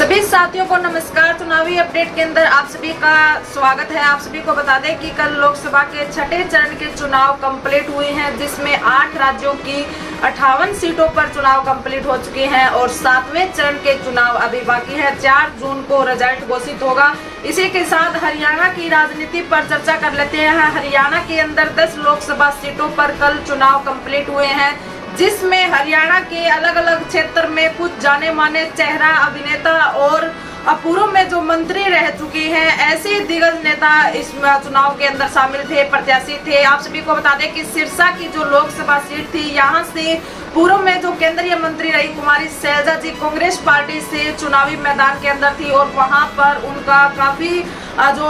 सभी साथियों को नमस्कार। चुनावी अपडेट के अंदर आप सभी का स्वागत है। आप सभी को बता दें कि कल लोकसभा के छठे चरण के चुनाव कंप्लीट हुए हैं, जिसमें 8 राज्यों की 58 सीटों पर चुनाव कंप्लीट हो चुके हैं और 7वें चरण के चुनाव अभी बाकी है। 4 जून को रिजल्ट घोषित होगा। इसी के साथ हरियाणा की राजनीति पर चर्चा कर लेते हैं। हरियाणा के अंदर 10 लोकसभा सीटों पर कल चुनाव कंप्लीट हुए हैं, जिसमें हरियाणा के अलग अलग क्षेत्र में कुछ जाने माने चेहरा, अभिनेता और पूर्व में जो मंत्री रह चुके हैं, ऐसे दिग्गज नेता इस चुनाव के अंदर शामिल थे, प्रत्याशी थे। आप सभी को बता दें कि सिरसा की जो लोकसभा सीट थी, यहां से पूर्व में जो केंद्रीय मंत्री रही कुमारी शैलजा जी कांग्रेस पार्टी से चुनावी मैदान के अंदर थी और वहां पर उनका काफी जो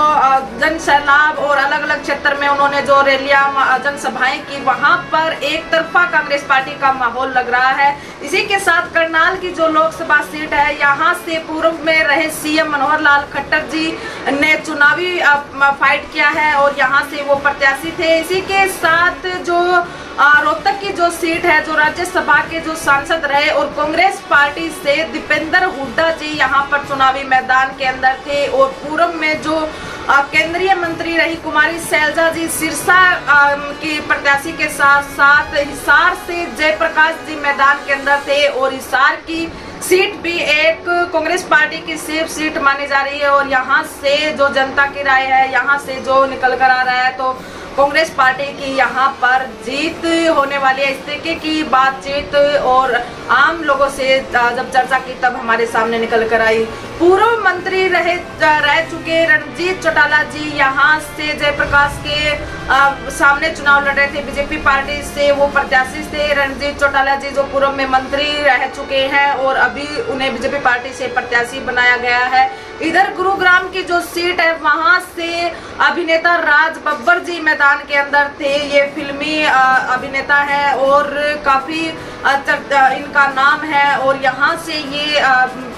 जन सैलाब और अलग अलग क्षेत्र में उन्होंने जो रैलियां, जनसभाएं की, वहां पर एक तरफा कांग्रेस पार्टी का माहौल लग रहा है। इसी के साथ करनाल की जो लोकसभा सीट है, यहां से पूर्व में रहे सीएम मनोहर लाल खट्टर जी ने चुनावी फाइट किया है और यहां से वो प्रत्याशी थे। इसी के साथ जो रोहतक की जो सीट है, जो राज्यसभा के जो सांसद रहे और कांग्रेस पार्टी से दीपेंद्र हुड्डा जी यहां पर चुनावी मैदान के अंदर थे और पूर्व में जो केंद्रीय मंत्री रही कुमारी शैलजा जी सिरसा की प्रत्याशी के साथ साथ हिसार से जयप्रकाश जी मैदान के अंदर थे और हिसार की सीट भी एक कांग्रेस पार्टी की सेफ सीट मानी जा रही है और यहाँ से जो जनता की राय है, यहाँ से जो निकल कर आ रहा है, तो कांग्रेस पार्टी की यहाँ पर जीत होने वाली है। इस तरीके की बातचीत और आम लोगों से जब चर्चा की तब हमारे सामने निकल कर आई। पूर्व मंत्री रह चुके रणजीत चौटाला जी यहाँ से जयप्रकाश के सामने चुनाव लड़ रहे थे। बीजेपी पार्टी से वो प्रत्याशी थे रणजीत चौटाला जी, जो पूर्व में मंत्री रह चुके हैं और अभी उन्हें बीजेपी पार्टी से प्रत्याशी बनाया गया है। इधर गुरुग्राम की जो सीट है, वहां से अभिनेता राज बब्बर जी मैदान के अंदर थे। ये फिल्मी अभिनेता है और काफी इनका नाम है और यहाँ से ये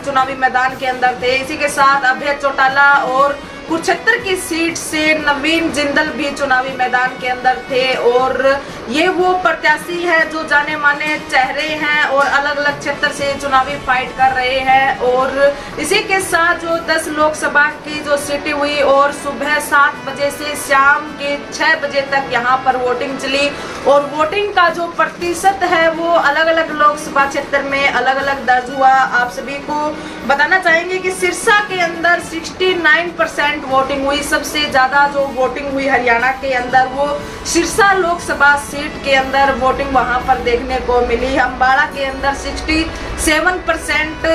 चुनावी मैदान के अंदर थे। इसी के साथ अभय चौटाला और कुरुक्षेत्र की सीट से नवीन जिंदल भी चुनावी मैदान के अंदर थे और ये वो प्रत्याशी है जो जाने माने चेहरे हैं और अलग अलग क्षेत्र से चुनावी फाइट कर रहे हैं। और इसी के साथ जो 10 लोकसभा की जो सीटें हुई और सुबह 7 बजे से शाम के 6 बजे तक यहाँ पर वोटिंग चली और वोटिंग का जो प्रतिशत है वो अलग अलग लोकसभा क्षेत्र में अलग अलग दर्ज हुआ। आप सभी को बताना चाहेंगे कि सिरसा के अंदर 69% वोटिंग हुई। सबसे ज्यादा जो वोटिंग हुई हरियाणा के अंदर वो सिरसा लोकसभा सीट के अंदर वोटिंग वहां पर देखने को मिली। अम्बाड़ा के अंदर 67%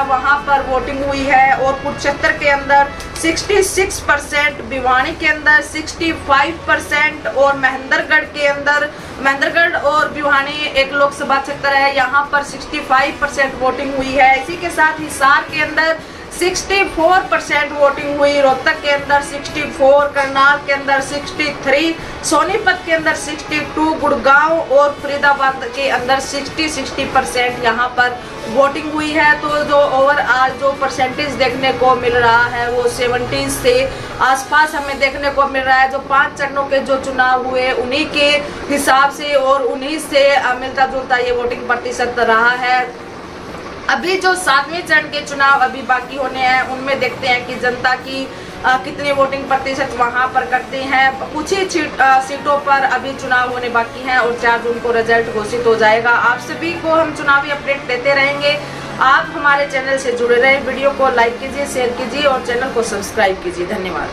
वहां पर वोटिंग हुई है और कुरुक्षेत्र के अंदर 66%, भिवानी के अंदर 65% और महेंद्रगढ़ और भिवानी एक लोकसभा क्षेत्र है, यहाँ पर 65% वोटिंग हुई है। इसी के साथ हिसार के अंदर 64% वोटिंग हुई, रोहतक के अंदर 64, करनाल के अंदर 63, सोनीपत के अंदर 62, गुड़गांव और फरीदाबाद के अंदर 60% यहाँ पर वोटिंग हुई है। तो जो ओवरऑल जो परसेंटेज देखने को मिल रहा है वो 70 से आसपास हमें देखने को मिल रहा है। जो 5 चरणों के जो चुनाव हुए उन्हीं के हिसाब से और उन्हीं से मिलता जुलता ये वोटिंग प्रतिशत रहा है। अभी जो 7वें चरण के चुनाव अभी बाकी होने हैं, उनमें देखते हैं कि जनता की कितनी वोटिंग प्रतिशत वहां पर करते हैं। कुछ ही सीटों पर अभी चुनाव होने बाकी हैं और 4 जून को रिजल्ट घोषित हो जाएगा। आप सभी को हम चुनावी अपडेट देते रहेंगे। आप हमारे चैनल से जुड़े रहें, वीडियो को लाइक कीजिए, शेयर कीजिए और चैनल को सब्सक्राइब कीजिए। धन्यवाद।